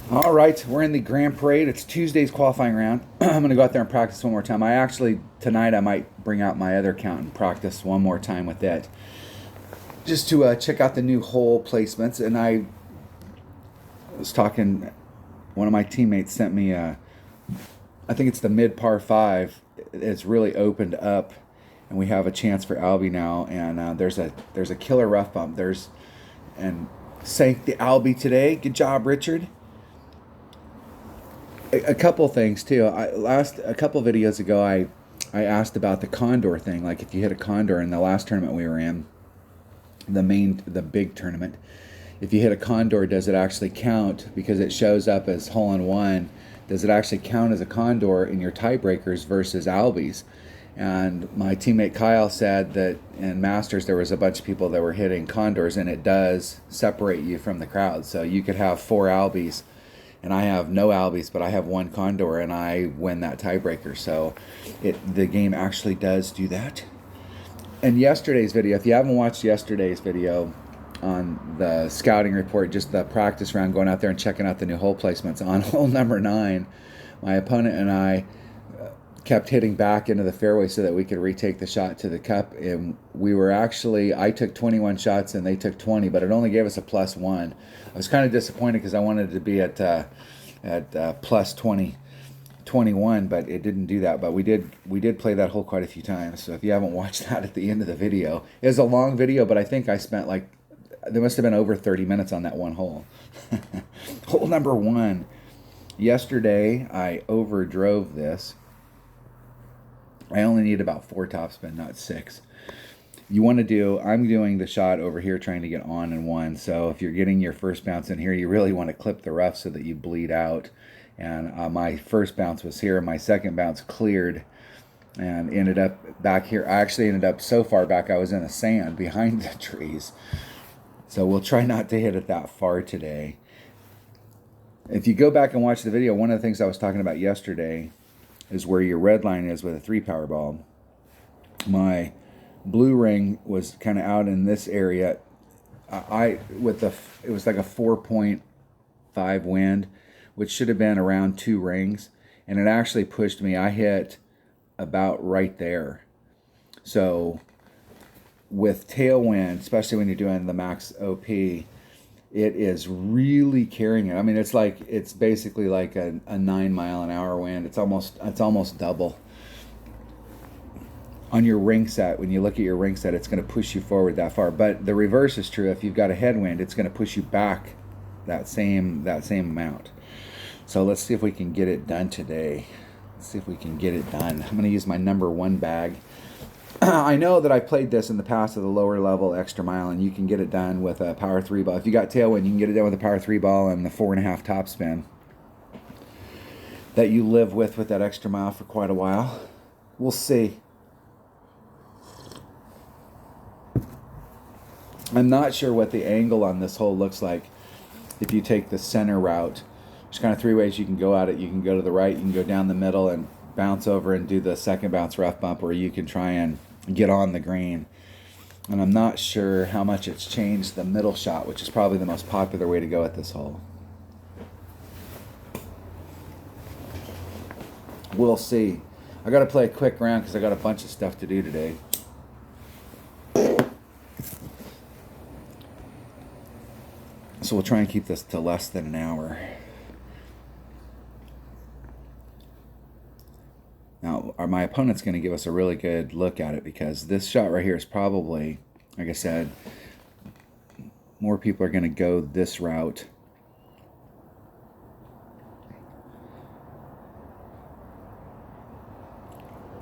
All right, we're in the Grand Parade. It's Tuesday's qualifying round. I'm going to go out there and practice one more time. Tonight, I might bring out my other account and practice one more time with it. Just to check out the new hole placements. And I was talking, one of my teammates sent me, I think it's the mid par five. It's really opened up, and we have a chance for Albie now. And there's a killer rough bump. And sank the Albie today. Good job, Richard. A couple things too. A couple videos ago, I asked about the condor thing. Like if you hit a condor in the last tournament we were in, the big tournament, if you hit a condor, does it actually count because it shows up as hole in one? Does it actually count as a condor in your tiebreakers versus Albies? And my teammate Kyle said that in Masters there was a bunch of people that were hitting condors, and it does separate you from the crowd. So you could have four Albies and I have no Albies, but I have one Condor, and I win that tiebreaker. So the game actually does do that. And yesterday's video, if you haven't watched yesterday's video on the scouting report, just the practice round, going out there and checking out the new hole placements, on hole number 9, my opponent and I kept hitting back into the fairway so that we could retake the shot to the cup. And I took 21 shots and they took 20, but it only gave us a +1. I was kind of disappointed because I wanted to be at plus 20, 21, but it didn't do that. But we did play that hole quite a few times. So if you haven't watched that at the end of the video, it was a long video, but I think I spent there must have been over 30 minutes on that one hole. Hole number 1. Yesterday, I overdrove this. I only need about 4 topspin, not 6. I'm doing the shot over here trying to get on in 1. So if you're getting your first bounce in here, you really want to clip the rough so that you bleed out. And my first bounce was here. My second bounce cleared and ended up back here. I actually ended up so far back I was in the sand behind the trees. So we'll try not to hit it that far today. If you go back and watch the video, one of the things I was talking about yesterday is where your red line is with a 3 power ball. My blue ring was kind of out in this area. It was like a 4.5 wind, which should have been around 2 rings, and it actually pushed me. I hit about right there. So with tailwind, especially when you're doing the max OP, it is really carrying it. I mean, it's basically like a 9-mile-an-hour wind. It's almost double. On your ring set, when you look at your ring set, it's going to push you forward that far. But the reverse is true. If you've got a headwind, it's going to push you back that same amount. So let's see if we can get it done today. Let's see if we can get it done. I'm going to use my number 1 bag. I know that I played this in the past with a lower level extra mile, and you can get it done with a power 3 ball. If you got tailwind, you can get it done with a power 3 ball and the 4.5 topspin that you live with that extra mile for quite a while. We'll see. I'm not sure what the angle on this hole looks like if you take the center route. There's kind of 3 ways you can go at it. You can go to the right, you can go down the middle and bounce over and do the second bounce rough bump, or you can try and get on the green. And I'm not sure how much it's changed the middle shot, which is probably the most popular way to go at this hole. We'll see. I got to play a quick round because I got a bunch of stuff to do today. So we'll try and keep this to less than an hour. Now, my opponent's going to give us a really good look at it because this shot right here is probably, like I said, more people are going to go this route.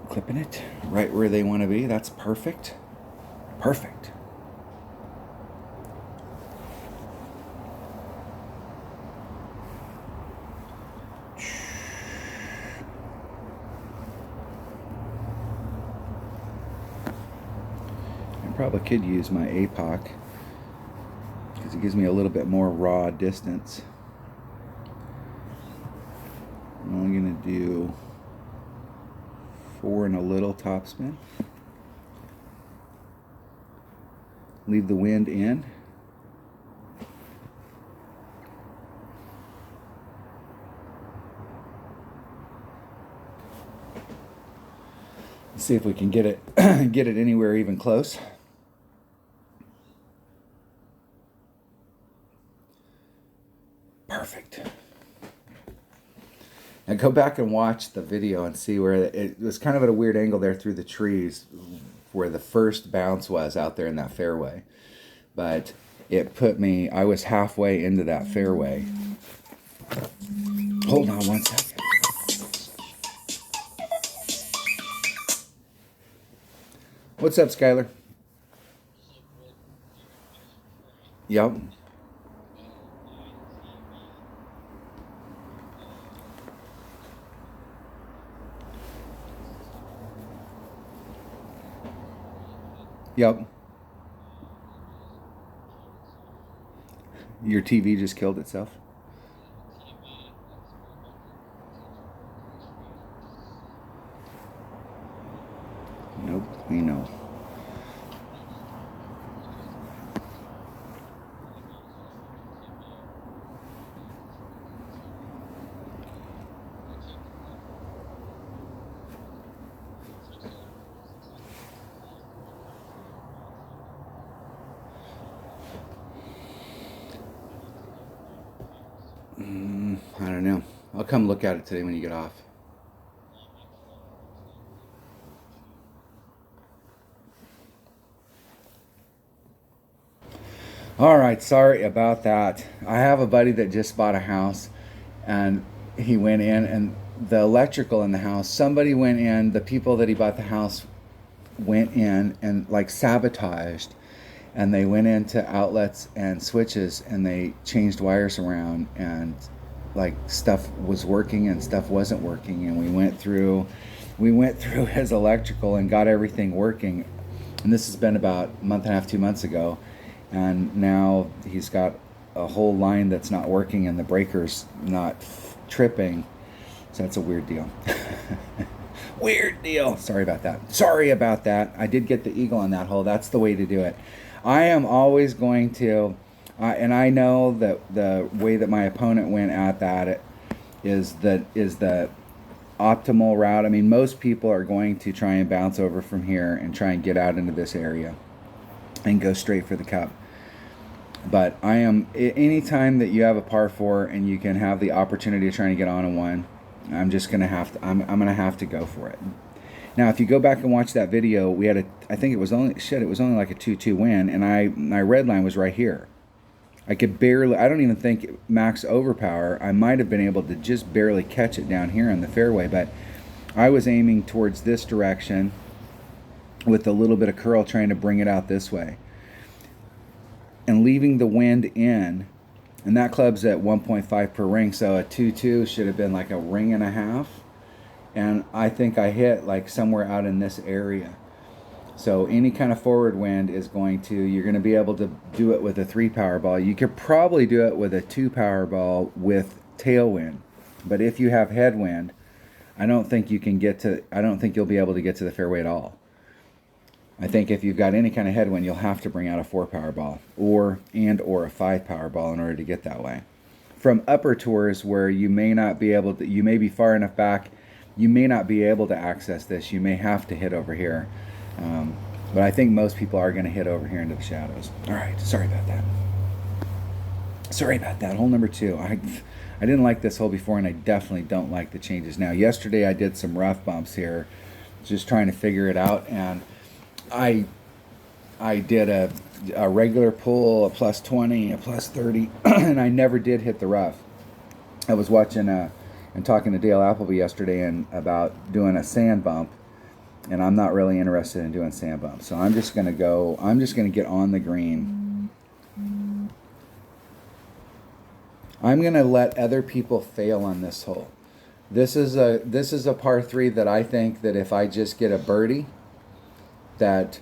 Clipping it right where they want to be. That's perfect. Perfect. Probably could use my APOC because it gives me a little bit more raw distance. I'm only going to do 4 and a little topspin. Leave the wind in. See if we can get it get it anywhere even close. Perfect. Now go back and watch the video and see where it was kind of at a weird angle there through the trees where the first bounce was out there in that fairway. But it put me, I was halfway into that fairway. Hold on one second. What's up, Skylar? Yep. Yep. Your TV just killed itself? Nope, we know. I don't know. I'll come look at it today when you get off. All right, sorry about that. I have a buddy that just bought a house, and he went in, and the electrical in the house, somebody went in, the people that he bought the house went in and like sabotaged, and they went into outlets and switches, and they changed wires around, and like stuff was working and stuff wasn't working, and we went through his electrical and got everything working. And this has been about a month and a half, 2 months ago, and now he's got a whole line that's not working and the breaker's not tripping. So that's a weird deal. Weird deal. Sorry about that. I did get the eagle on that hole. That's the way to do it. I am always going to, and I know that the way that my opponent went at that is the optimal route. I mean, most people are going to try and bounce over from here and try and get out into this area and go straight for the cup. But I am, anytime that you have a par 4 and you can have the opportunity of trying to get on a 1, I'm just gonna have to, I'm gonna have to go for it. Now, if you go back and watch that video, we had I think it was only like a 2-2 win, and my red line was right here. I could barely, I don't even think max overpower. I might have been able to just barely catch it down here in the fairway, but I was aiming towards this direction with a little bit of curl, trying to bring it out this way and leaving the wind in. And that club's at 1.5 per ring, so a 2-2 should have been like a ring and a half. And I think I hit like somewhere out in this area. So any kind of forward wind is going to, you're going to be able to do it with a 3 power ball. You could probably do it with a 2 power ball with tailwind. But if you have headwind, I don't think you'll be able to get to the fairway at all. I think if you've got any kind of headwind, you'll have to bring out a 4 power ball or a 5 power ball in order to get that way. From upper tours where you may not be able to, you may be far enough back, you may not be able to access this. You may have to hit over here. But I think most people are going to hit over here into the shadows. All right, sorry about that. Hole number 2. I didn't like this hole before, and I definitely don't like the changes now. Yesterday I did some rough bumps here, just trying to figure it out, and I did a regular pull, a plus 20, a plus 30, and I never did hit the rough. I was watching and talking to Dale Appleby yesterday and about doing a sand bump, and I'm not really interested in doing sand bumps. So I'm just going to get on the green. I'm going to let other people fail on this hole. This is a par 3 that I think that if I just get a birdie, that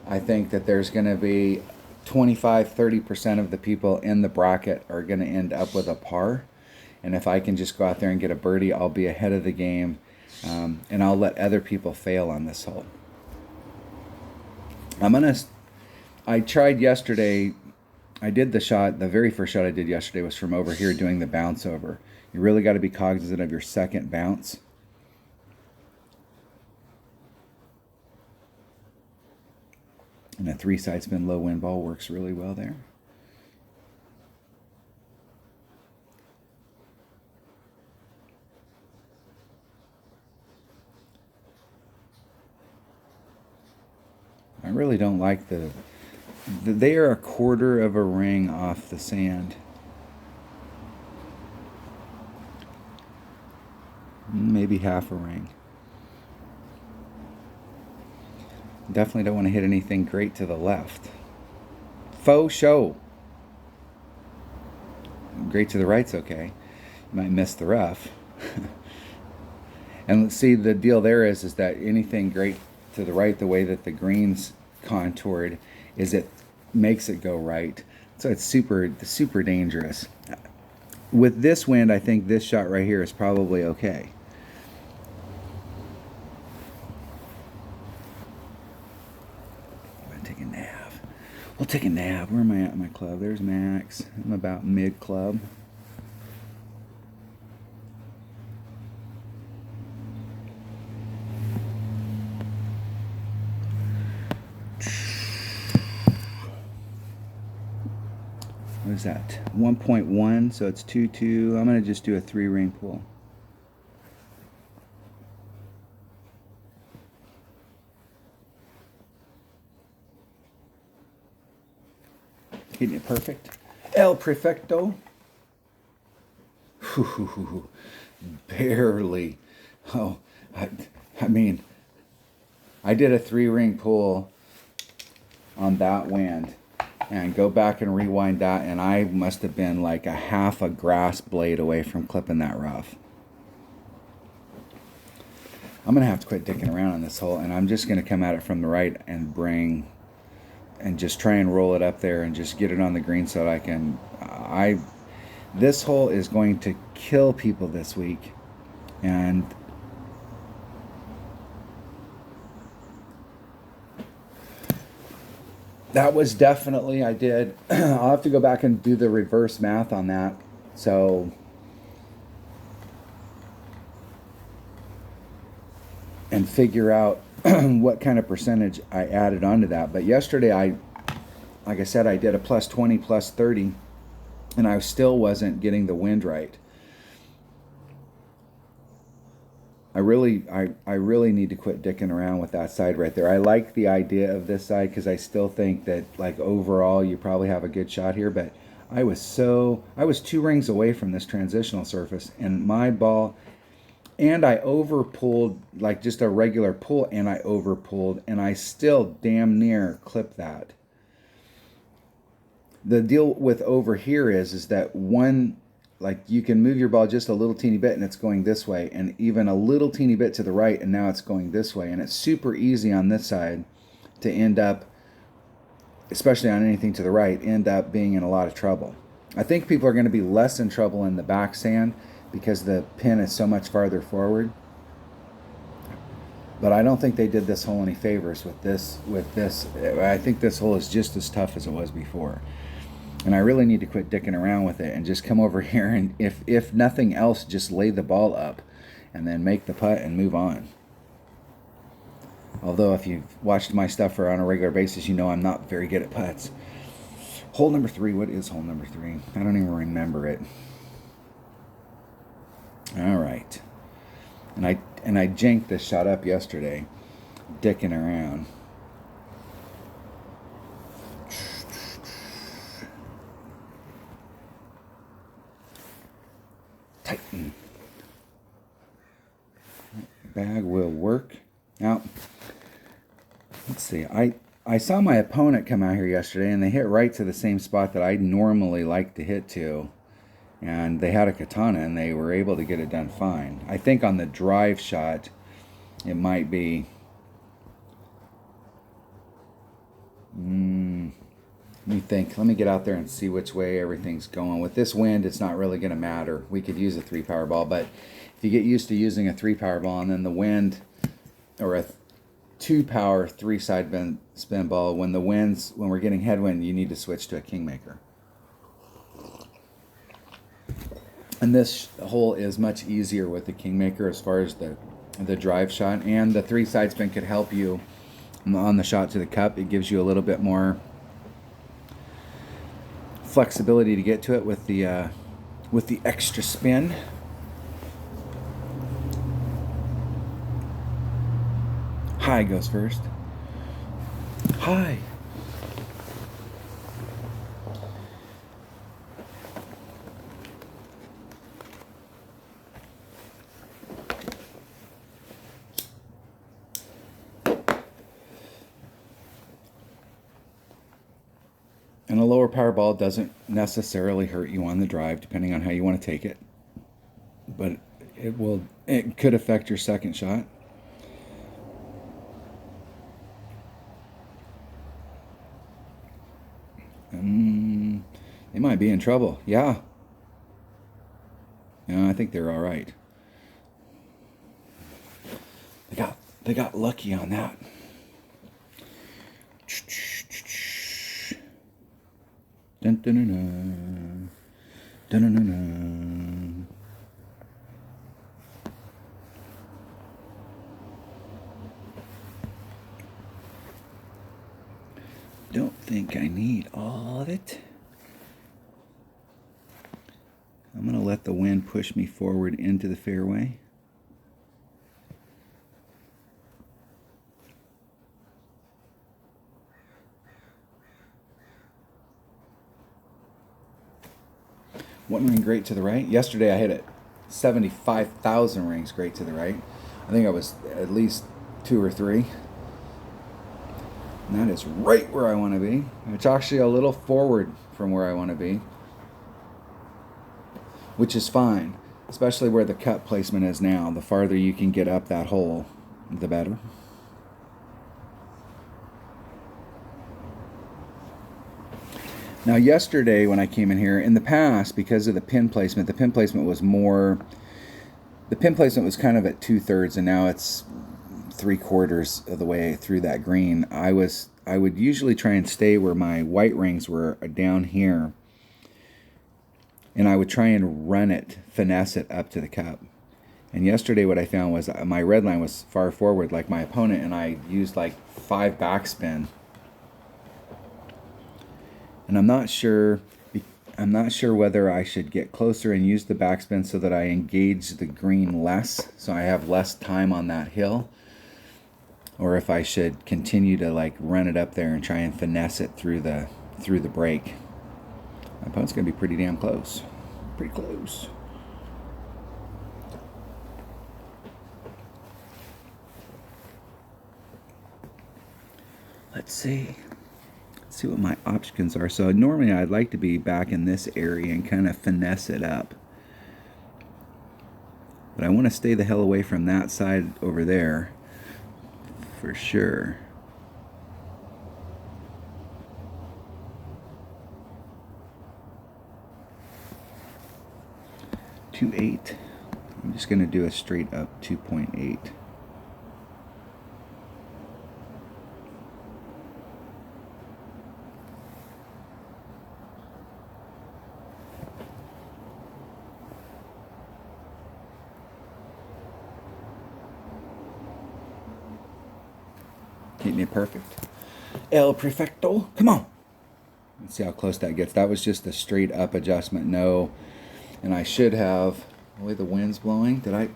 I think that there's going to be 25-30% of the people in the bracket are going to end up with a par. And if I can just go out there and get a birdie, I'll be ahead of the game. And I'll let other people fail on this hole. I tried yesterday, I did the very first shot I did yesterday was from over here doing the bounce over. You really got to be cognizant of your second bounce. And a 3 side spin low wind ball works really well there. I really don't like they are a quarter of a ring off the sand. Maybe half a ring. Definitely don't want to hit anything great to the left. Faux show. Great to the right's okay. You might miss the rough. And let's see, the deal there is that anything great to the right, the way that the green's contoured, is it makes it go right. So it's super dangerous. With this wind, I think this shot right here is probably okay. I'm gonna take a nav. We'll take a nav. Where am I at in my club? There's Max. I'm about mid club. What is that? 1.1, so it's 2.2. I'm going to just do a 3-ring pull. Hitting it perfect. El Perfecto. Barely. Oh, I mean, I did a 3-ring pull on that wind. And go back and rewind that, and I must have been like a half a grass blade away from clipping that rough. I'm going to have to quit dicking around on this hole, and I'm just going to come at it from the right and just try and roll it up there and just get it on the green so that I can... This hole is going to kill people this week, and... that was definitely, I did. I'll have to go back and do the reverse math on that. So, and figure out what kind of percentage I added onto that. But yesterday, like I said, I did a plus 20, plus 30, and I still wasn't getting the wind right. I really need to quit dicking around with that side right there. I like the idea of this side because I still think that, like, overall you probably have a good shot here, but I was 2 rings away from this transitional surface, and my ball, and I over pulled, like just a regular pull, and I over pulled, and I still damn near clipped that. The deal with over here is that one, like, you can move your ball just a little teeny bit and it's going this way, and even a little teeny bit to the right and now it's going this way. And it's super easy on this side to end up, especially on anything to the right, end up being in a lot of trouble. I think people are going to be less in trouble in the back sand because the pin is so much farther forward. But I don't think they did this hole any favors with this. I think this hole is just as tough as it was before. And I really need to quit dicking around with it and just come over here and, if nothing else, just lay the ball up and then make the putt and move on. Although if you've watched my stuff on a regular basis, you know I'm not very good at putts. Hole number 3. What is hole number 3? I don't even remember it. All right. And I janked this shot up yesterday, dicking around. Tighten. Bag will work. Now, let's see. I saw my opponent come out here yesterday, and they hit right to the same spot that I normally like to hit to. And they had a katana, and they were able to get it done fine. I think on the drive shot, it might be... Let me think. Let me get out there and see which way everything's going. With this wind, it's not really going to matter. We could use a 3-power ball, but if you get used to using a 3-power ball and then the wind, or a 2-power 3-side spin ball, when we're getting headwind, you need to switch to a Kingmaker. And this hole is much easier with the Kingmaker as far as the drive shot, and the 3-side spin could help you on the shot to the cup. It gives you a little bit more flexibility to get to it with the extra spin. High goes first. High. And a lower power ball doesn't necessarily hurt you on the drive, depending on how you want to take it. But it could affect your second shot. They might be in trouble. Yeah. Yeah, I think they're all right. They got lucky on that. Dun, dun, dun, dun. Dun, dun, dun, dun. Don't think I need all of it. I'm going to let the wind push me forward into the fairway. One ring great to the right. Yesterday I hit it 75,000 rings great to the right. I think I was at least 2 or 3. And that is right where I want to be. It's actually a little forward from where I want to be, which is fine, especially where the cup placement is now. The farther you can get up that hole, the better. Now yesterday when I came in here, in the past, because of the pin placement was kind of at 2/3, and now it's 3/4 of the way through that green. I would usually try and stay where my white rings were down here, and I would try and finesse it up to the cup. And yesterday what I found was my red line was far forward like my opponent, and I used like 5 backspin. And I'm not sure whether I should get closer and use the backspin so that I engage the green less, so I have less time on that hill, or if I should continue to like run it up there and try and finesse it through the break. My opponent's gonna be pretty damn close. Pretty close. Let's see what my options are. So normally I'd like to be back in this area and kind of finesse it up, but I want to stay the hell away from that side over there for sure. .28. I'm just going to do a straight up 2.8. Keep me perfect. El Perfecto. Come on. Let's see how close that gets. That was just a straight up adjustment. No. And I should have, the way the wind's blowing, that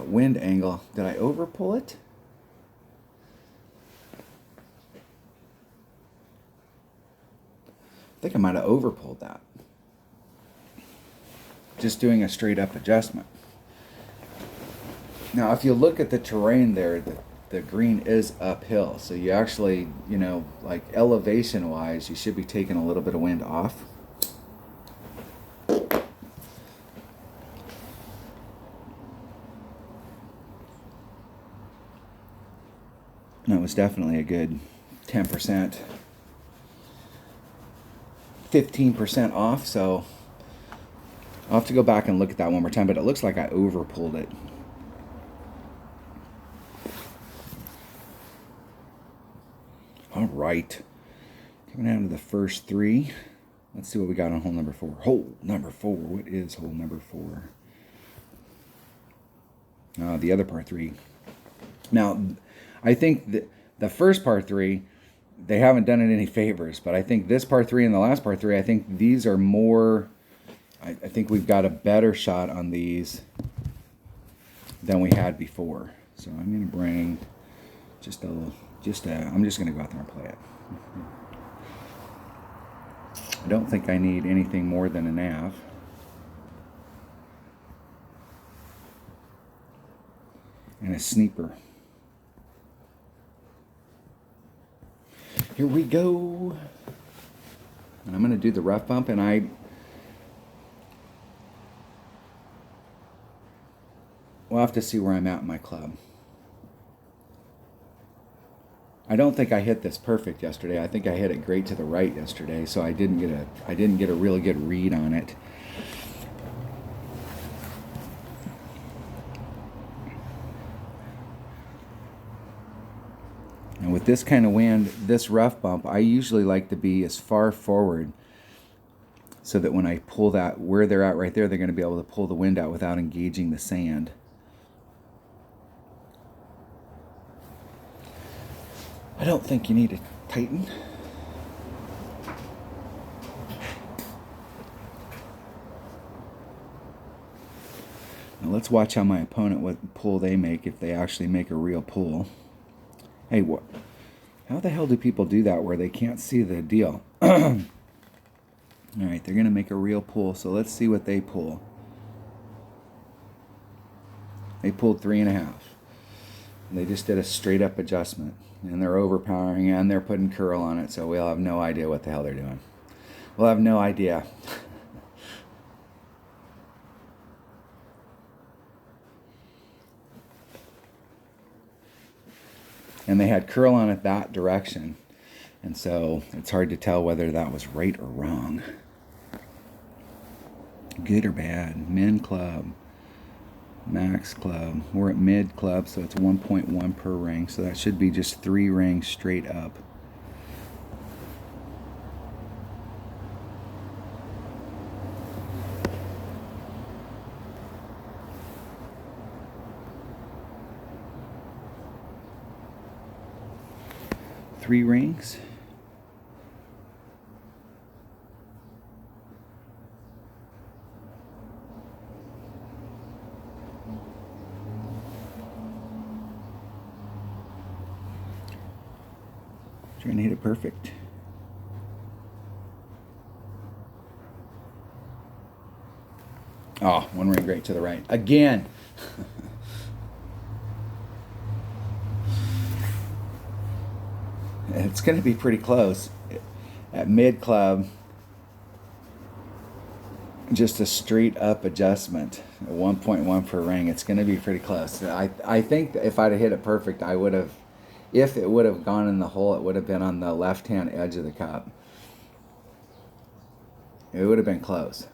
wind angle, did I overpull it? I think I might have overpulled that. Just doing a straight up adjustment. Now, if you look at the terrain there, the green is uphill. So you actually, like elevation wise, you should be taking a little bit of wind off. And it was definitely a good 10%, 15% off. So I'll have to go back and look at that one more time, but it looks like I overpulled it. All right, coming down to the first 3. Let's see what we got on hole number 4. Hole number 4. What is hole number 4? The other par 3. Now, I think the first par 3, they haven't done it any favors, but I think this par 3 and the last par 3, I think these are more, I think we've got a better shot on these than we had before. So I'm going to bring I'm just going to go out there and play it. I don't think I need anything more than a nav. And a sneaper. Here we go. And I'm going to do the rough bump, and we'll have to see where I'm at in my club. I don't think I hit this perfect yesterday. I think I hit it great to the right yesterday, so I didn't get a really good read on it. And with this kind of wind, this rough bump, I usually like to be as far forward so that when I pull that, where they're at right there, they're going to be able to pull the wind out without engaging the sand. I don't think you need to tighten. Now let's watch how my opponent, what pull they make, if they actually make a real pull. Hey, what? How the hell do people do that where they can't see the deal? All right, they're going to make a real pull, so let's see what they pull. They pulled 3.5. They just did a straight up adjustment, and they're overpowering, and they're putting curl on it, so we'll have no idea what the hell they're doing. We'll have no idea. And they had curl on it that direction, and so it's hard to tell whether that was right or wrong. Good or bad. Min club. Max club. We're at mid club, so it's 1.1 per ring, so that should be just 3 rings straight up. Three rings. Trying to hit it perfect. Oh, 1 ring right to the right. Again. It's going to be pretty close. At mid club, just a straight up adjustment, 1.1 per ring. It's going to be pretty close. I think if I'd have hit it perfect, I would have, if it would have gone in the hole, it would have been on the left hand edge of the cup. It would have been close.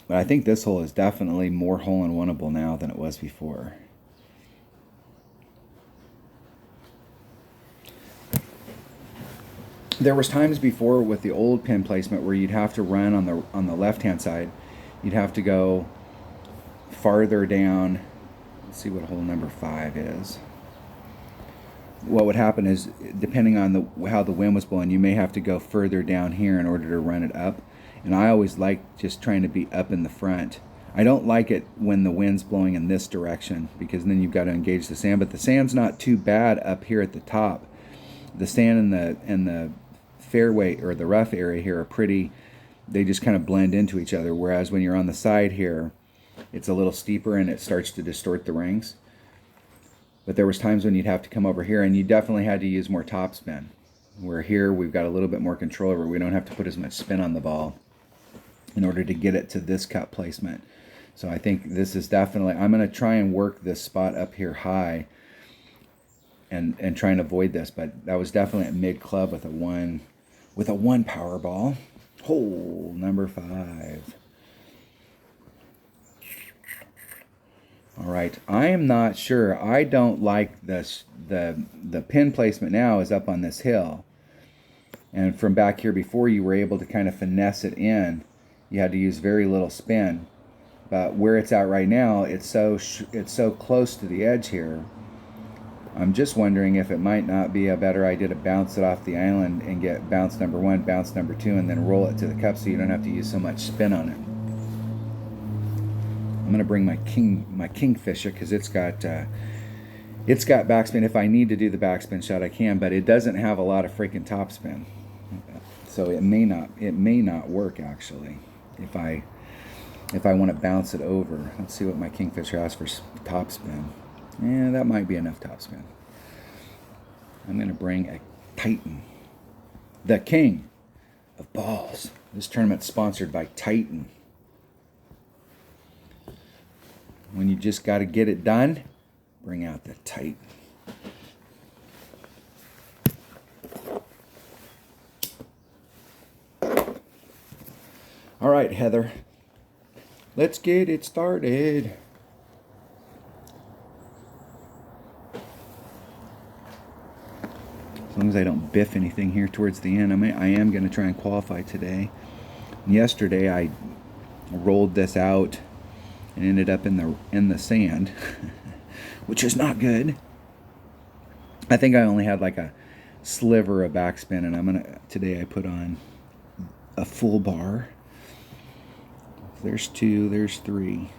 But I think this hole is definitely more hole-in-oneable now than it was before. There was times before with the old pin placement where you'd have to run on the left-hand side. You'd have to go farther down. Let's see what hole number 5 is. What would happen is, depending on how the wind was blowing, you may have to go further down here in order to run it up. And I always like just trying to be up in the front. I don't like it when the wind's blowing in this direction, because then you've got to engage the sand. But the sand's not too bad up here at the top. The sand and the fairway or the rough area here are pretty, they just kind of blend into each other. Whereas when you're on the side here, it's a little steeper and it starts to distort the rings. But there was times when you'd have to come over here, and you definitely had to use more topspin. Where here we've got a little bit more control over. We don't have to put as much spin on the ball in order to get it to this cup placement. So I think this is definitely, I'm going to try and work this spot up here high and try and avoid this, but that was definitely at mid club with a 1 power ball. Hole number 5. All right, I am not sure. I don't like this. The pin placement now is up on this hill, and from back here before, you were able to kind of finesse it in. You had to use very little spin, But where it's at right now, it's so close to the edge here. I'm just wondering if it might not be a better idea to bounce it off the island and get bounce number 1, bounce number 2, and then roll it to the cup so you don't have to use so much spin on it. I'm gonna bring my Kingfisher because it's got backspin. If I need to do the backspin shot, I can, but it doesn't have a lot of freaking topspin, so it may not work actually if I want to bounce it over. Let's see what my Kingfisher has for topspin. Yeah, that might be enough topspin. I'm going to bring a Titan, the king of balls. This tournament's sponsored by Titan. When you just got to get it done, bring out the Titan. All right, Heather. Let's get it started. As long as I don't biff anything here towards the end, I am going to try and qualify today. Yesterday I rolled this out and ended up in the sand, which is not good. I think I only had like a sliver of backspin, and today I put on a full bar. There's 2, there's 3.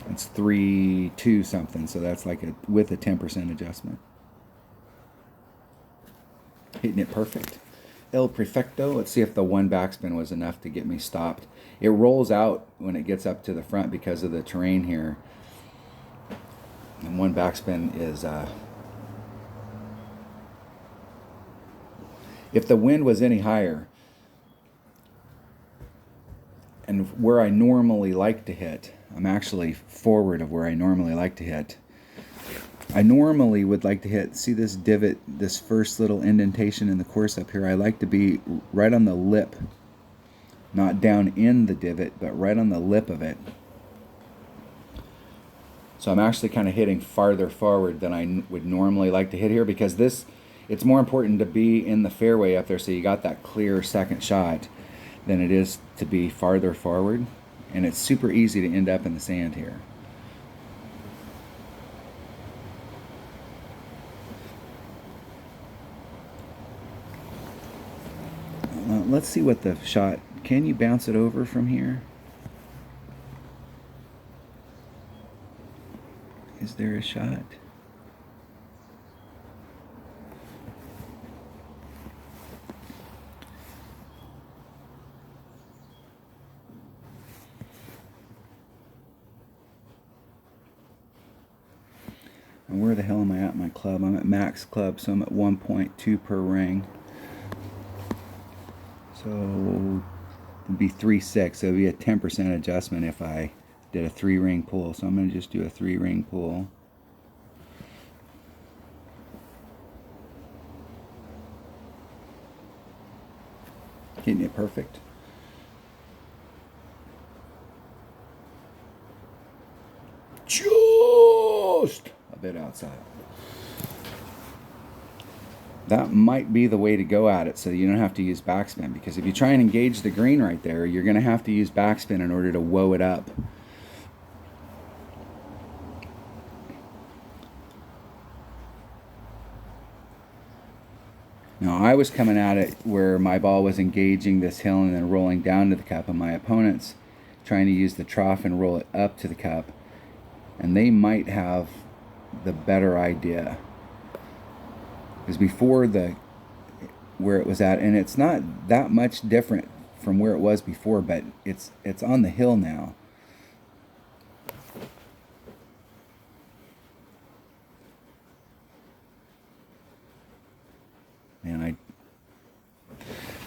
It's 3, 2 something, so that's like with a 10% adjustment. Hitting it perfect. El Perfecto. Let's see if the 1 backspin was enough to get me stopped. It rolls out when it gets up to the front because of the terrain here. And 1 backspin is... if the wind was any higher, and where I normally like to hit, I'm actually forward of where I normally like to hit. I normally would like to hit, see this divot, this first little indentation in the course up here, I like to be right on the lip, not down in the divot, but right on the lip of it. So I'm actually kind of hitting farther forward than I would normally like to hit here, because it's more important to be in the fairway up there so you got that clear second shot than it is to be farther forward, and it's super easy to end up in the sand here. Let's see what the shot, can you bounce it over from here? Is there a shot? And where the hell am I at my club? I'm at max club, so I'm at 1.2 per ring. So it'd be 3.6. So it'd be a 10% adjustment if I did a 3-ring pull. So I'm going to just do a 3-ring pull. Getting it perfect. Just a bit outside. That might be the way to go at it, so you don't have to use backspin, because if you try and engage the green right there, you're going to have to use backspin in order to woe it up. Now, I was coming at it where my ball was engaging this hill and then rolling down to the cup, and my opponent's trying to use the trough and roll it up to the cup, and they might have the better idea. Because before where it was at, and it's not that much different from where it was before, but it's on the hill now. Man,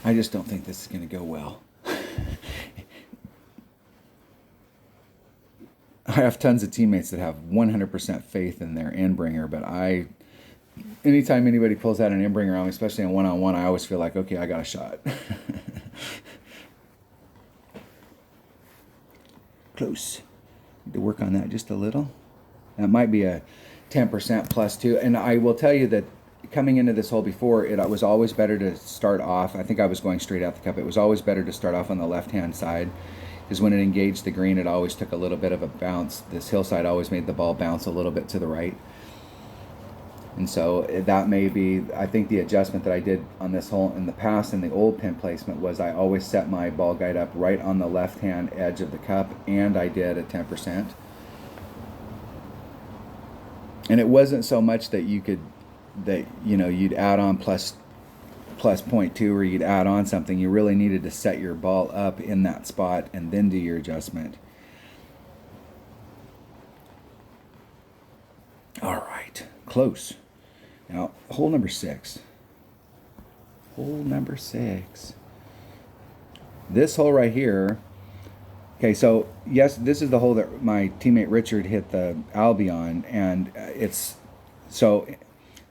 I just don't think this is going to go well. I have tons of teammates that have 100% faith in their in-bringer, but anytime anybody pulls out an in-bringer on me, especially in one-on-one, I always feel like, okay, I got a shot. Close. Need to work on that just a little. That might be a 10% plus 2. And I will tell you that coming into this hole before, it was always better to start off. I think I was going straight out the cup. It was always better to start off on the left-hand side. because when it engaged the green, it always took a little bit of a bounce. This hillside always made the ball bounce a little bit to the right. And so that may be, I think the adjustment that I did on this hole in the past in the old pin placement was I always set my ball guide up right on the left-hand edge of the cup, and I did a 10%. And it wasn't so much that you'd add on plus 0.2 or you'd add on something. You really needed to set your ball up in that spot and then do your adjustment. All right, close. Now, hole number 6. Hole number 6. This hole right here. Okay, so yes, this is the hole that my teammate Richard hit the Albion, and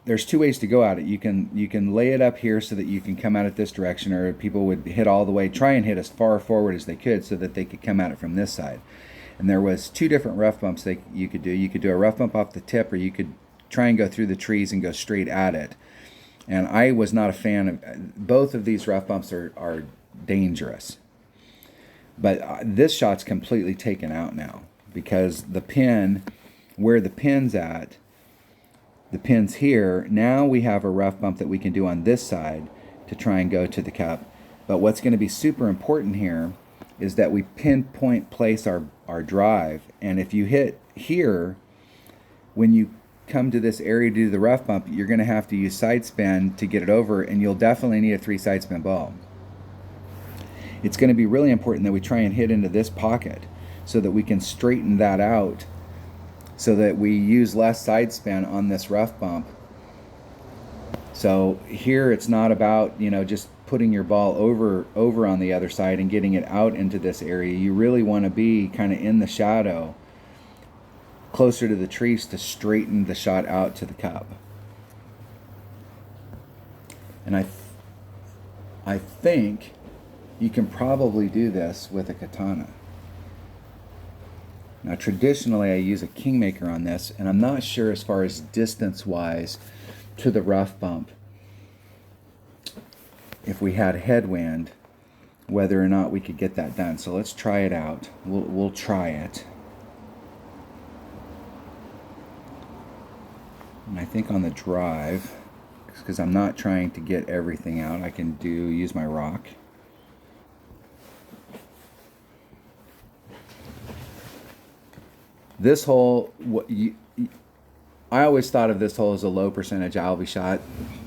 there's two ways to go at it. You can lay it up here so that you can come at it this direction, or people would hit all the way, try and hit as far forward as they could so that they could come at it from this side. And there was 2 different rough bumps you could do. You could do a rough bump off the tip, or you could try and go through the trees and go straight at it. And I was not a fan of both of these rough bumps. Are dangerous. But this shot's completely taken out now because the pin, where the pin's at, the pin's here. Now we have a rough bump that we can do on this side to try and go to the cup. But what's going to be super important here is that we pinpoint place our drive. And if you hit here, when you come to this area to do the rough bump, you're going to have to use side spin to get it over, and you'll definitely need a 3 side spin ball. It's going to be really important that we try and hit into this pocket so that we can straighten that out, so that we use less side spin on this rough bump. So here it's not about, just putting your ball over on the other side and getting it out into this area. You really want to be kind of in the shadow, closer to the trees, to straighten the shot out to the cup. And I think you can probably do this with a katana. Now traditionally I use a kingmaker on this, and I'm not sure as far as distance wise to the rough bump, if we had headwind, whether or not we could get that done. So let's try it out. We'll try it. And I think on the drive, because I'm not trying to get everything out, I can use my rock. This hole, I always thought of this hole as a low percentage Albi shot.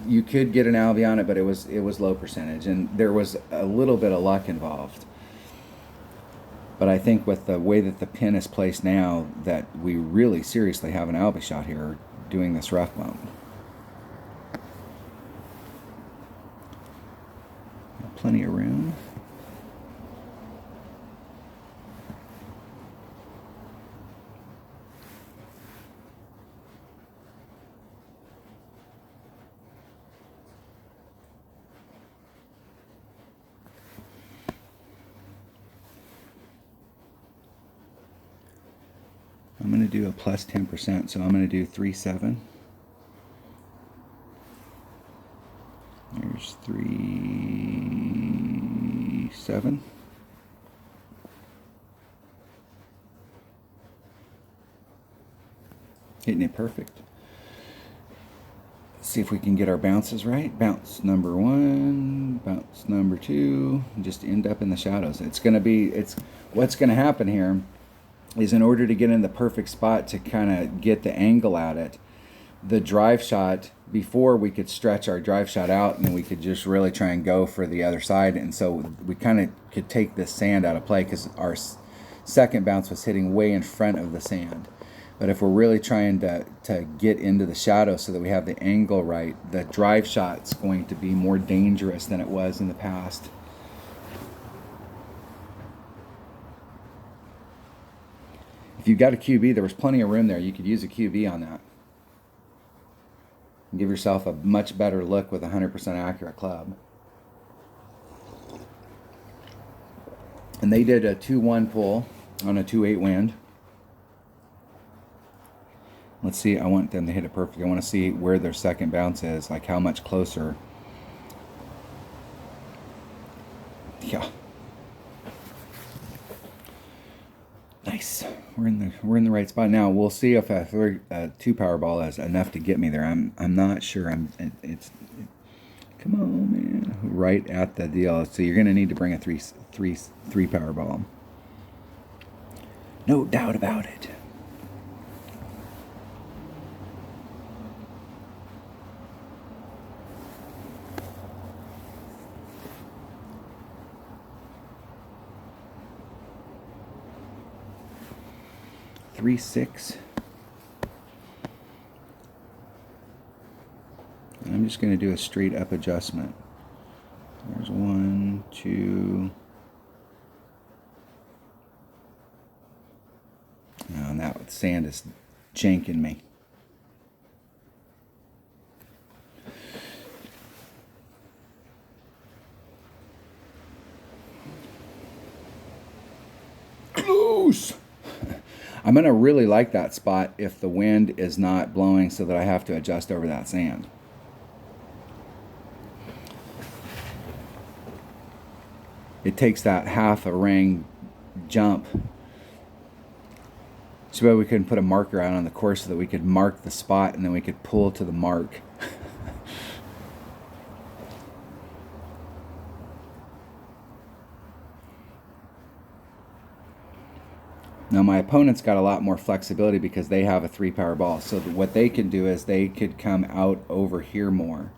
You could get an Albi on it, but it was low percentage, and there was a little bit of luck involved. But I think with the way that the pin is placed now, that we really seriously have an Albi shot here doing this rough bump. Plenty of room. I'm going to do a plus 10%, so I'm going to do 3.7. There's 3.7. Hitting it perfect. Let's see if we can get our bounces right. Bounce number 1, bounce number 2, just end up in the shadows. What's going to happen here is, in order to get in the perfect spot to kind of get the angle at it, the drive shot, before we could stretch our drive shot out and we could just really try and go for the other side, and so we kind of could take this sand out of play because our second bounce was hitting way in front of the sand. But if we're really trying to get into the shadow so that we have the angle right, the drive shot's going to be more dangerous than it was in the past. If you've got a QB, there was plenty of room there. You could use a QB on that. And give yourself a much better look with a 100% accurate club. And they did a 2-1 pull on a 2-8 wind. Let's see, I want them to hit it perfect. I want to see where their second bounce is, like how much closer. Yeah. we're in the right spot now. We'll see if a 2 power ball is enough to get me there. I'm not sure. Come on, man. Right at the deal. So you're going to need to bring a three power ball. No doubt about it. Three, 6. I'm just going to do a straight up adjustment. There's 1, 2. Oh, now the sand is janking me. Close! I'm going to really like that spot if the wind is not blowing so that I have to adjust over that sand. It takes that half a ring jump. So we couldn't put a marker out on the course so that we could mark the spot and then we could pull to the mark. Now my opponent's got a lot more flexibility because they have a 3 power ball. So what they can do is they could come out over here more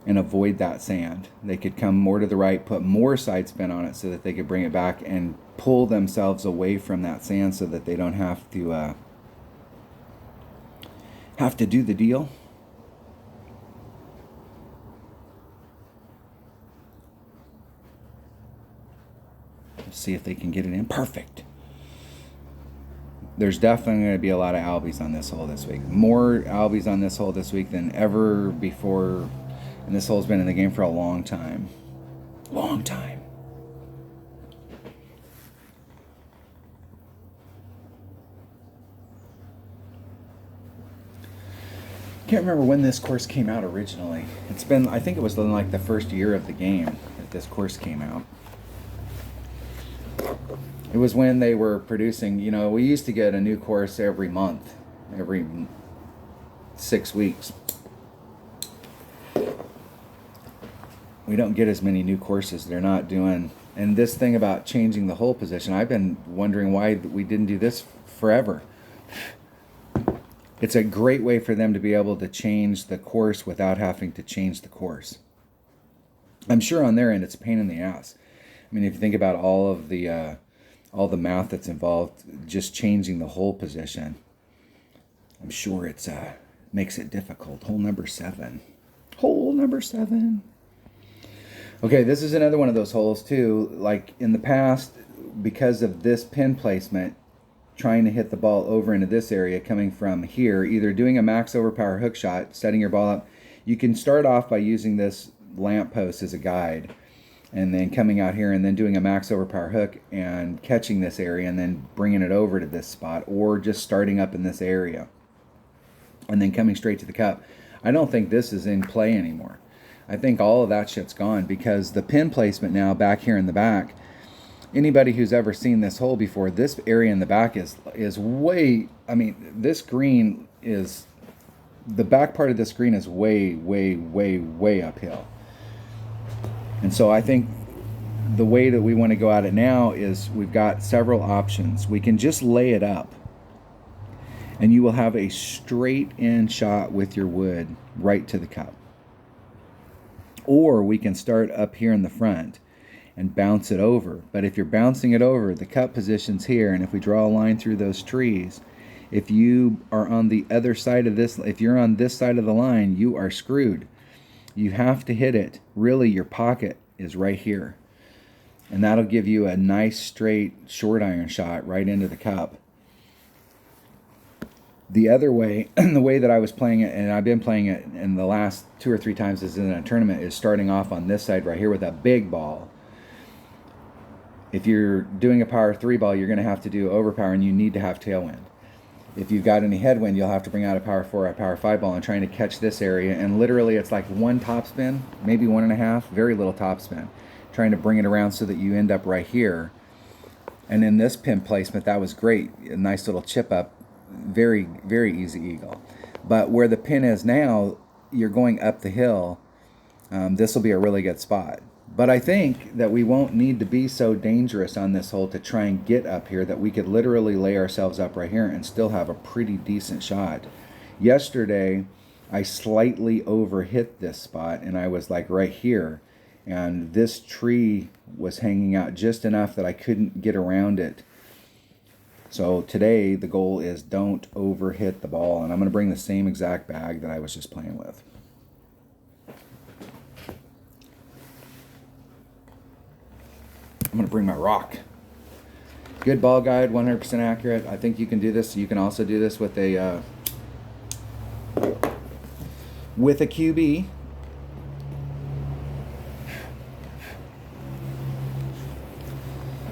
and avoid that sand. They could come more to the right, put more side spin on it so that they could bring it back and pull themselves away from that sand so that they don't have to do the deal. Let's see if they can get it in. Perfect. There's definitely going to be a lot of albies on this hole this week. More albies on this hole this week than ever before. And this hole's been in the game for a long time. Long time. Can't remember when this course came out originally. It's been, I think it was in like the first year of the game that this course came out. It was when they were producing, you know, we used to get a new course every month, every 6 weeks. We don't get as many new courses. They're not doing, and this thing about changing the hole position, I've been wondering why we didn't do this forever. It's a great way for them to be able to change the course without having to change the course. I'm sure on their end it's a pain in the ass. I mean, if you think about all the math that's involved, just changing the hole position, I'm sure it's makes it difficult. Hole number 7. Hole number 7. Okay, this is another one of those holes too. Like in the past, because of this pin placement, trying to hit the ball over into this area coming from here, either doing a max overpower hook shot, setting your ball up. You can start off by using this lamp post as a guide, and then coming out here and then doing a max overpower hook and catching this area and then bringing it over to this spot, or just starting up in this area and then coming straight to the cup. I don't think this is in play anymore. I think all of that shit's gone because the pin placement now back here in the back, anybody who's ever seen this hole before, this area in the back is way, I mean, this green is, the back part of this green is way, way, way, way uphill. And so I think the way that we want to go at it now is we've got several options. We can just lay it up and you will have a straight in shot with your wood right to the cup. Or we can start up here in the front and bounce it over. But if you're bouncing it over, the cup position's here, and if we draw a line through those trees, if you are on the other side of this, if you're on this side of the line, you are screwed. You have to hit it. Really, your pocket is right here. And that'll give you a nice straight short iron shot right into the cup. The other way, the way that I was playing it, and I've been playing it in the last 2 or 3 times this is in a tournament, is starting off on this side right here with a big ball. If you're doing a power 3 ball, you're going to have to do overpower, and you need to have tailwind. If you've got any headwind, you'll have to bring out a power 4 or a power 5 ball and trying to catch this area. And literally, it's like 1 topspin, maybe 1.5, very little topspin, trying to bring it around so that you end up right here. And in this pin placement, that was great. A nice little chip up, very, very easy eagle. But where the pin is now, you're going up the hill. This will be a really good spot. But I think that we won't need to be so dangerous on this hole to try and get up here, that we could literally lay ourselves up right here and still have a pretty decent shot. Yesterday, I slightly overhit this spot, and I was like right here. And this tree was hanging out just enough that I couldn't get around it. So today, the goal is don't overhit the ball. And I'm going to bring the same exact bag that I was just playing with. I'm going to bring my rock. Good ball guide, 100% accurate. I think you can do this. You can also do this with a QB.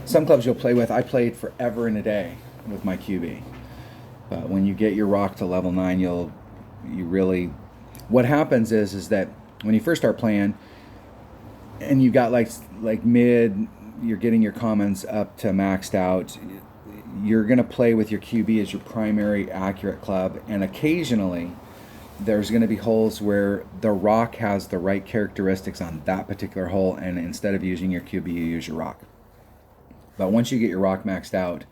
Some clubs you'll play with. I played forever and a day with my QB. But when you get your rock to level 9, you really, what happens is that when you first start playing and you got like mid, you're getting your commons up to maxed out, you're going to play with your QB as your primary accurate club. And occasionally there's going to be holes where the rock has the right characteristics on that particular hole, and instead of using your QB, you use your rock. But once you get your rock maxed out,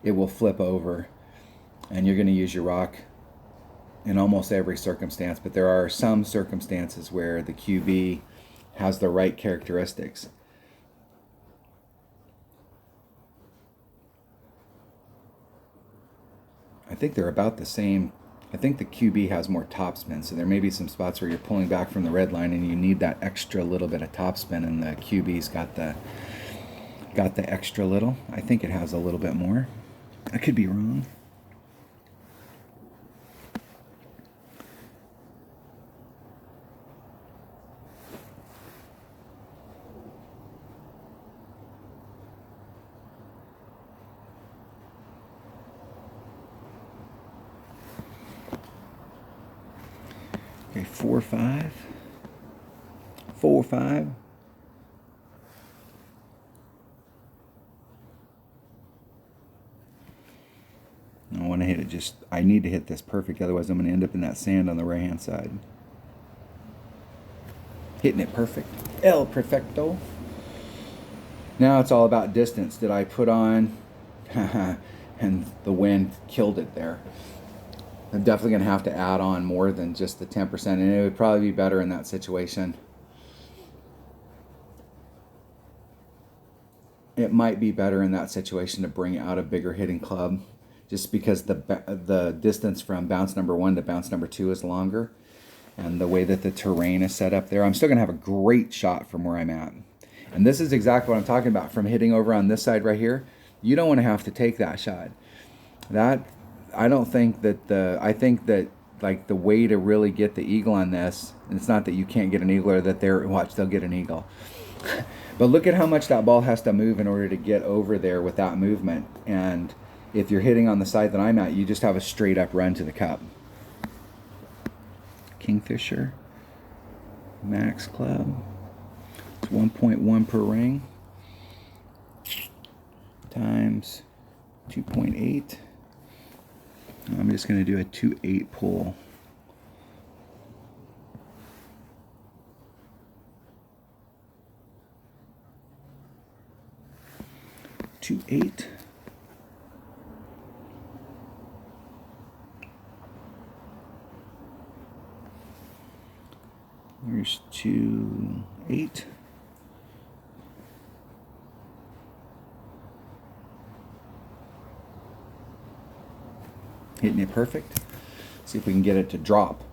it will flip over, and you're going to use your rock in almost every circumstance. But there are some circumstances where the QB has the right characteristics. I think they're about the same. I think the QB has more topspin, so there may be some spots where you're pulling back from the red line and you need that extra little bit of topspin, and the QB's got the extra little. I think it has a little bit more. I could be wrong. Okay, 4-5. 4-5. I want to hit it I need to hit this perfect, otherwise I'm going to end up in that sand on the right hand side. Hitting it perfect. El perfecto. Now it's all about distance. Did I put on? And the wind killed it there. I'm definitely going to have to add on more than just the 10%, and it would probably be better in that situation. It might be better in that situation to bring out a bigger hitting club, just because the distance from bounce number 1 to bounce number 2 is longer, and the way that the terrain is set up there. I'm still going to have a great shot from where I'm at. And this is exactly what I'm talking about. From hitting over on this side right here, you don't want to have to take that shot. I don't think that I think that like the way to really get the eagle on this, and it's not that you can't get an eagle or that they'll get an eagle. But look at how much that ball has to move in order to get over there with that movement. And if you're hitting on the side that I'm at, you just have a straight up run to the cup. Kingfisher, Max Club. It's 1.1 per ring times 2.8. I'm just going to do a 2-8 pull. Two 8. There's 2 8. Hitting it perfect. See if we can get it to drop.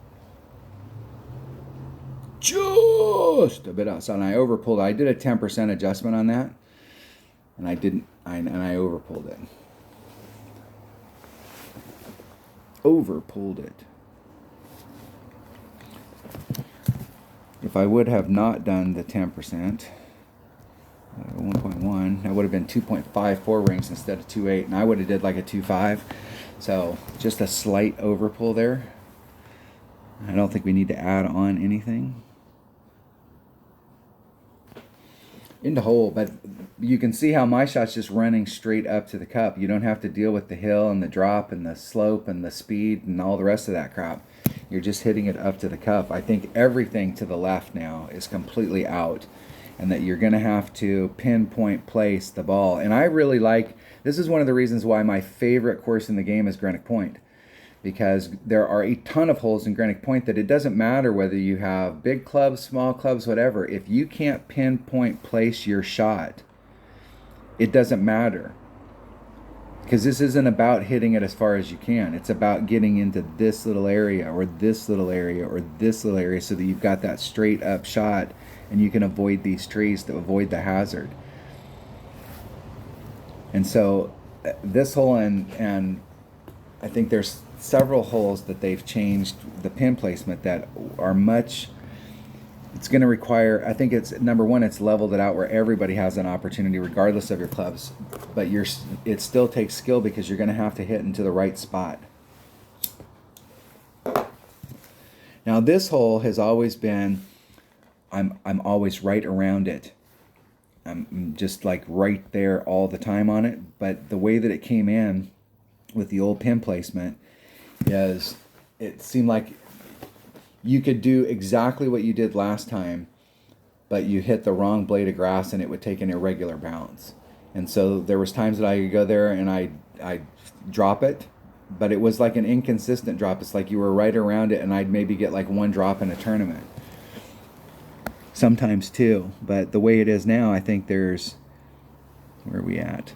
Just a bit outside. And I overpulled. I did a 10% adjustment on that, and I didn't. And I overpulled it. Overpulled it. If I would have not done the 10%, 1.1, that would have been 2.54 rings instead of 2.8, and I would have did like a 2.5. So just a slight overpull there. I don't think we need to add on anything. In the hole, but you can see how my shot's just running straight up to the cup. You don't have to deal with the hill and the drop and the slope and the speed and all the rest of that crap. You're just hitting it up to the cup. I think everything to the left now is completely out, and that you're going to have to pinpoint place the ball. And I really like, this is one of the reasons why my favorite course in the game is Greenock Point, because there are a ton of holes in Greenock Point that it doesn't matter whether you have big clubs, small clubs, whatever. If you can't pinpoint place your shot, it doesn't matter. Because this isn't about hitting it as far as you can. It's about getting into this little area or this little area or this little area so that you've got that straight up shot and you can avoid these trees to avoid the hazard. And so this hole, and I think there's several holes that they've changed the pin placement that are much, it's going to require, I think it's, number one, it's leveled it out where everybody has an opportunity regardless of your clubs, but it still takes skill because you're going to have to hit into the right spot. Now this hole has always been, I'm always right around it. I'm just like right there all the time on it, but the way that it came in with the old pin placement is it seemed like you could do exactly what you did last time, but you hit the wrong blade of grass and it would take an irregular bounce. And so there was times that I could go there and I'd drop it, but it was like an inconsistent drop. It's like you were right around it and I'd maybe get like one drop in a tournament. Sometimes two, but the way it is now, I think there's, where are we at?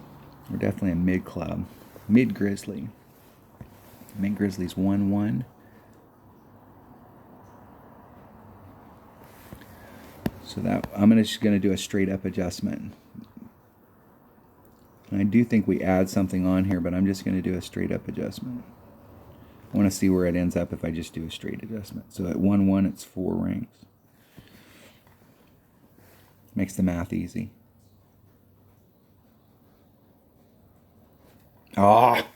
We're definitely a mid club, mid grizzly. Mid grizzly's 1-1. So that I'm just going to do a straight up adjustment. And I do think we add something on here, but I'm just going to do a straight up adjustment. I want to see where it ends up if I just do a straight adjustment. So at 1-1, it's 4 rings. Makes the math easy. Ah!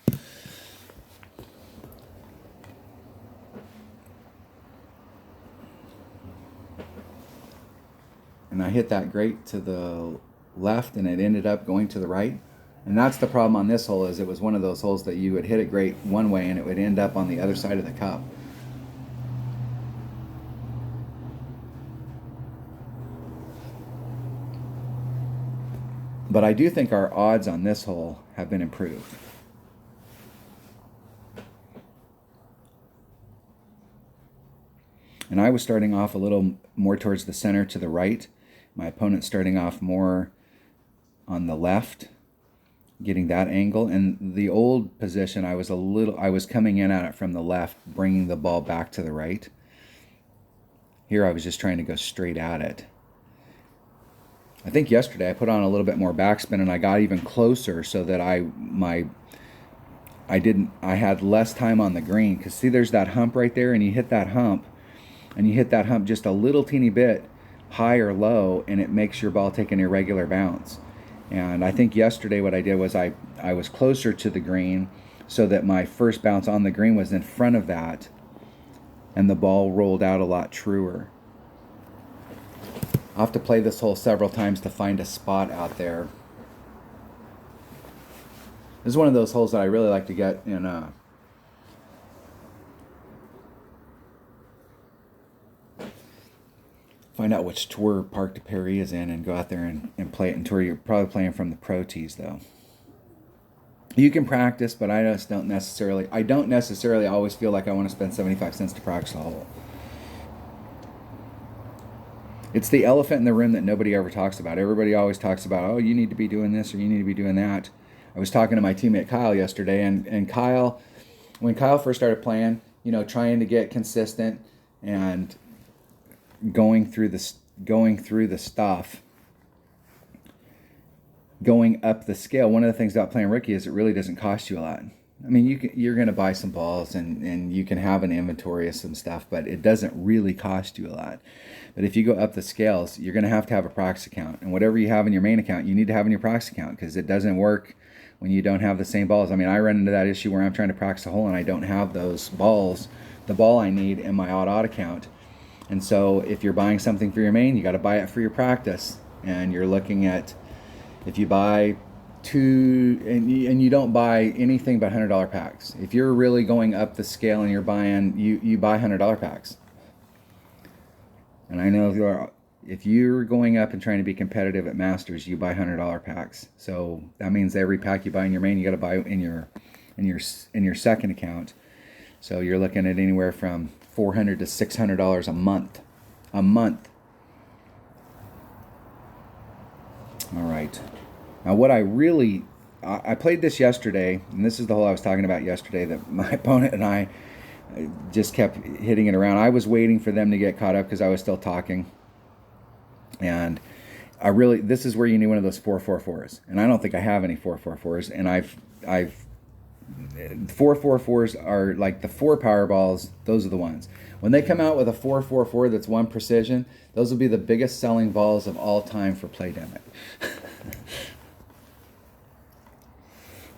And I hit that great to the left and it ended up going to the right. And that's the problem on this hole, is it was one of those holes that you would hit it great one way and it would end up on the other side of the cup. But I do think our odds on this hole have been improved. And I was starting off a little more towards the center to the right. My opponent's starting off more on the left, getting that angle. And the old position, I was coming in at it from the left, bringing the ball back to the right. Here I was just trying to go straight at it. I think yesterday I put on a little bit more backspin and I got even closer so that I had less time on the green. Because see, there's that hump right there, and you hit that hump, just a little teeny bit high or low, and it makes your ball take an irregular bounce. And I think yesterday what I did was I was closer to the green so that my first bounce on the green was in front of that, and the ball rolled out a lot truer. I'll have to play this hole several times to find a spot out there. This is one of those holes that I really like to get in find out which tour Parc de Paris is in and go out there and play it in tour. You're probably playing from the pro tees though. You can practice, but I don't necessarily always feel like I want to spend 75 cents to practice a hole. It's the elephant in the room that nobody ever talks about. Everybody always talks about, oh, you need to be doing this or you need to be doing that. I was talking to my teammate Kyle yesterday, and Kyle, when Kyle first started playing, trying to get consistent and going through the stuff, going up the scale. One of the things about playing rookie is it really doesn't cost you a lot. I mean, you're going to buy some balls and you can have an inventory of some stuff, but it doesn't really cost you a lot. But if you go up the scales, you're going to have a practice account. And whatever you have in your main account, you need to have in your practice account, because it doesn't work when you don't have the same balls. I mean, I run into that issue where I'm trying to practice a hole and I don't have those balls, the ball I need in my odd account. And so if you're buying something for your main, you got to buy it for your practice. And you're looking at, If you buy two, and you don't buy anything but $100 packs. If you're really going up the scale and you're buying, you buy $100 packs. And I know if you're going up and trying to be competitive at Masters, you buy $100 packs. So that means every pack you buy in your main, you got to buy in your second account. So you're looking at anywhere from $400 to $600 a month. A month. All right. Now what I played this yesterday, and this is the hole I was talking about yesterday that my opponent and I just kept hitting it around. I was waiting for them to get caught up because I was still talking. And this is where you need one of those 444s. And I don't think I have any 444s. And 444s are like the 4 Powerballs. Those are the ones. When they come out with a 444 that's 1 precision, those will be the biggest selling balls of all time for Playdemic.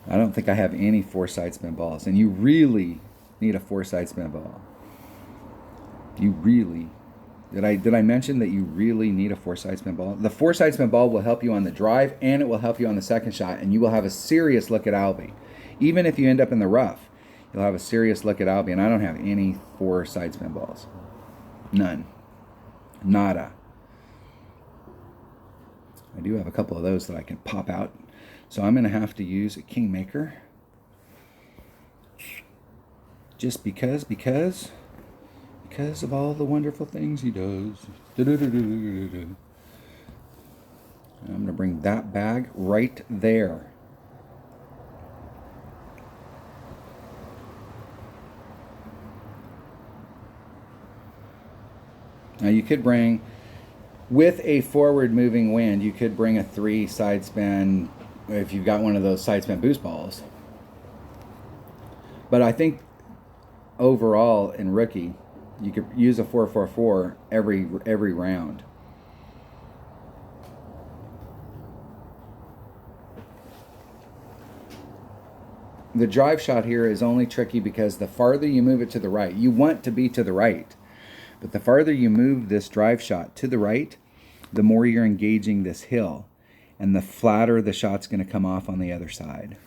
I don't think I have any 4-side spin balls. And you really need a 4-side spin ball. You really... Did I mention that you really need a 4-side spin ball? The 4-side spin ball will help you on the drive, and it will help you on the second shot, and you will have a serious look at Albie. Even if you end up in the rough, you'll have a serious look at Albie, and I don't have any 4-side spin balls. None. Nada. I do have a couple of those that I can pop out. So I'm going to have to use a Kingmaker. Just because of all the wonderful things he does. I'm going to bring that bag right there. Now you could bring, with a forward moving wind, you could bring a 3 side spin if you've got one of those side spin boost balls. But I think overall in rookie, you could use a 444 every round. The drive shot here is only tricky because the farther you move it to the right, you want to be to the right, but the farther you move this drive shot to the right, the more you're engaging this hill, and the flatter the shot's going to come off on the other side.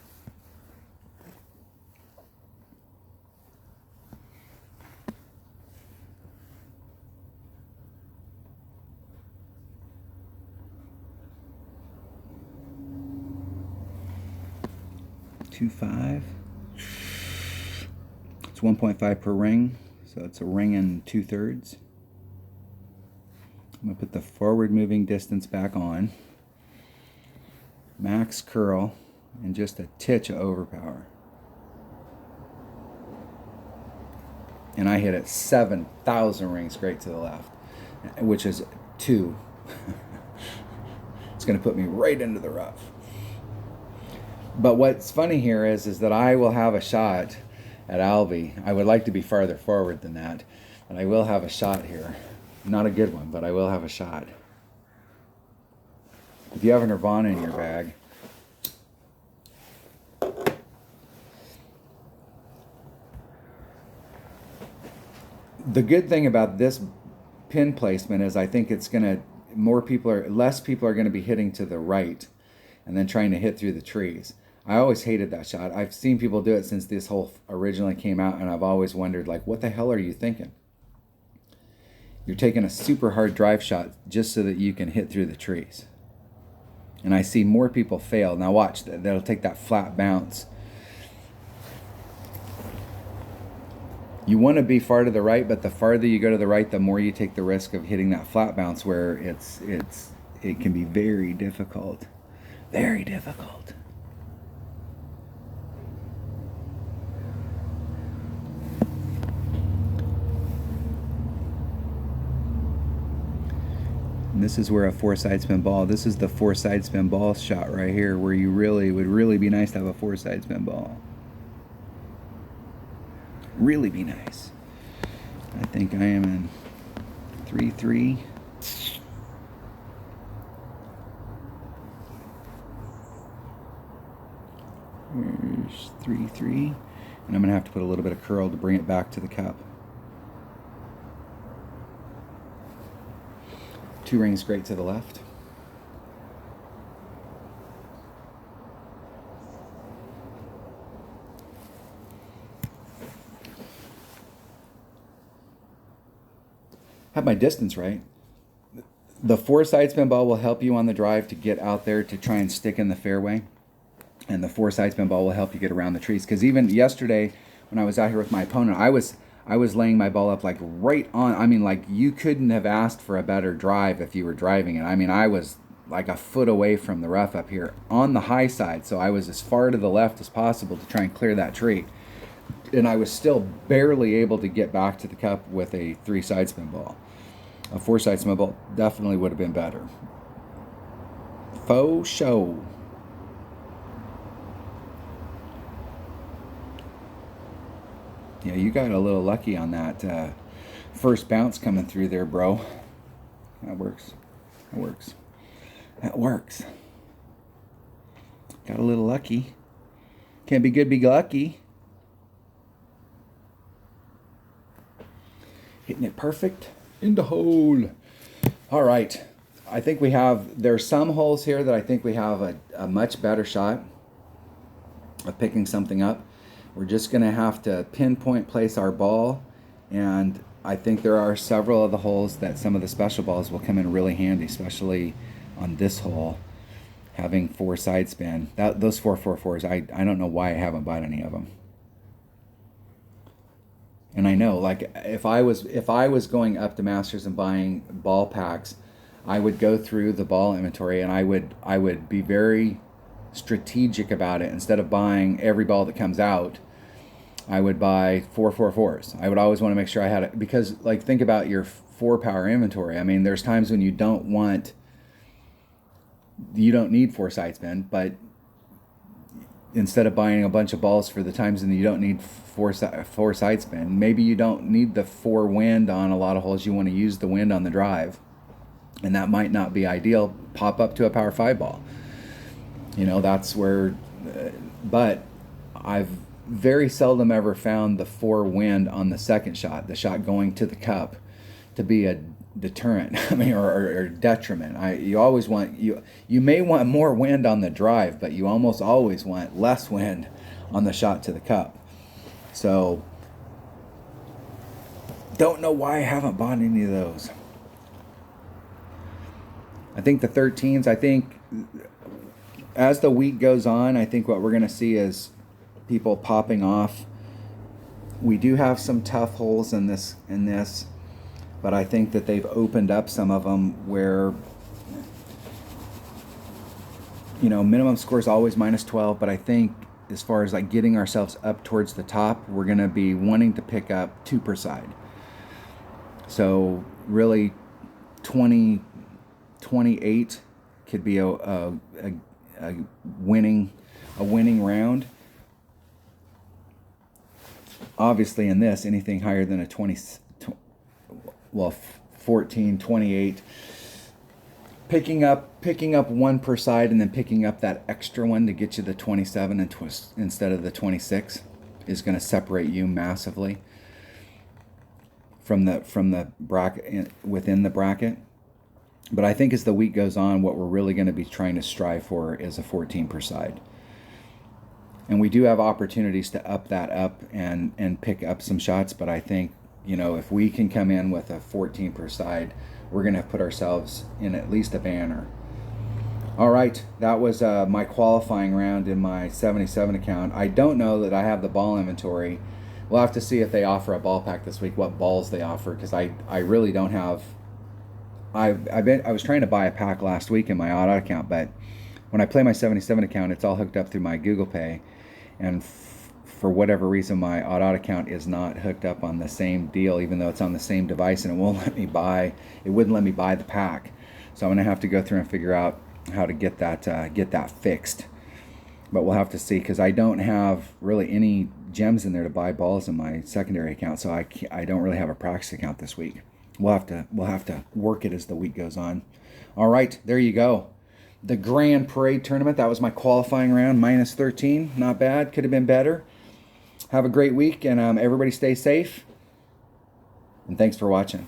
.25. It's 1.5 per ring, so it's a ring and 2/3. I'm going to put the forward moving distance back on. Max curl and just a titch of overpower. And I hit it 7,000 rings straight to the left, which is 2. It's going to put me right into the rough. But what's funny here is that I will have a shot at Albie. I would like to be farther forward than that, but I will have a shot here. Not a good one, but I will have a shot. If you have a Nirvana in your bag, the good thing about this pin placement is I think it's going to, less people are going to be hitting to the right and then trying to hit through the trees. I always hated that shot. I've seen people do it since this hole originally came out, and I've always wondered, like, what the hell are you thinking? You're taking a super hard drive shot just so that you can hit through the trees. And I see more people fail. Now watch, they'll take that flat bounce. You want to be far to the right, but the farther you go to the right, the more you take the risk of hitting that flat bounce, where it can be very difficult. Very difficult. And this is where a 4-side spin ball, this is the 4-side spin ball shot right here, where you would really be nice to have a 4-side spin ball. Really be nice. I think I am in 3-3. Here's 3-3. And I'm going to have to put a little bit of curl to bring it back to the cup. 2 rings straight to the left. have my distance right. The 4 side spin ball will help you on the drive to get out there to try and stick in the fairway. And the 4 side spin ball will help you get around the trees. Because even yesterday, when I was out here with my opponent, I was laying my ball up like right on. I mean, like you couldn't have asked for a better drive if you were driving it. I mean, I was like a foot away from the rough up here on the high side. So I was as far to the left as possible to try and clear that tree. And I was still barely able to get back to the cup with a 3 side spin ball. A 4 side spin ball definitely would have been better. Faux show. Yeah, you got a little lucky on that first bounce coming through there, bro. That works. That works. That works. Got a little lucky. Can't be good, be lucky. Hitting it perfect in the hole. All right. I think there's some holes here that I think we have a much better shot of picking something up. We're just going to have to pinpoint place our ball, and I think there are several of the holes that some of the special balls will come in really handy, especially on this hole, having 4 side spin. Those 4-4-4s, I don't know why I haven't bought any of them. And I know, like, if I was going up to Masters and buying ball packs, I would go through the ball inventory and I would be very strategic about it. Instead of buying every ball that comes out, I would buy 4-4-4s. I would always want to make sure I had it, because like think about your 4-power inventory. I mean, there's times when you don't need 4 side spin, but instead of buying a bunch of balls for the times when you don't need 4 side spin, maybe you don't need the 4 wind on a lot of holes. You want to use the wind on the drive, and that might not be ideal. Pop up to a power 5 ball. You know, that's where, but I've very seldom ever found the 4 wind on the second shot, the shot going to the cup, to be a deterrent. I mean, or detriment. You always want, you may want more wind on the drive, but you almost always want less wind on the shot to the cup. So, don't know why I haven't bought any of those. I think the 13s, as the week goes on, I think what we're going to see is people popping off. We do have some tough holes in this, but I think that they've opened up some of them where, you know, minimum score is always -12, but I think as far as like getting ourselves up towards the top, we're going to be wanting to pick up 2 per side. So really 28 could be a winning round. Obviously in this, anything higher than a 14, 28, picking up 1 per side and then picking up that extra one to get you the 27 and instead of the 26 is going to separate you massively from the bracket, within the bracket. But I think as the week goes on, what we're really going to be trying to strive for is a 14 per side. And we do have opportunities to up that up and pick up some shots, but I think, you know, if we can come in with a 14 per side, we're going to put ourselves in at least a banner. All right, that was my qualifying round in my 77 account. I don't know that I have the ball inventory. We'll have to see if they offer a ball pack this week, what balls they offer, because I really don't have. I was trying to buy a pack last week in my auto account, but when I play my 77 account, it's all hooked up through my Google Pay, and for whatever reason, my auto account is not hooked up on the same deal, even though it's on the same device, and it wouldn't let me buy the pack. So I'm gonna have to go through and figure out how to get that fixed. But we'll have to see, because I don't have really any gems in there to buy balls in my secondary account, so I don't really have a practice account this week. We'll have to work it as the week goes on. All right, there you go. The Grand Parade Tournament, that was my qualifying round, -13. Not bad, could have been better. Have a great week, and everybody stay safe. And thanks for watching.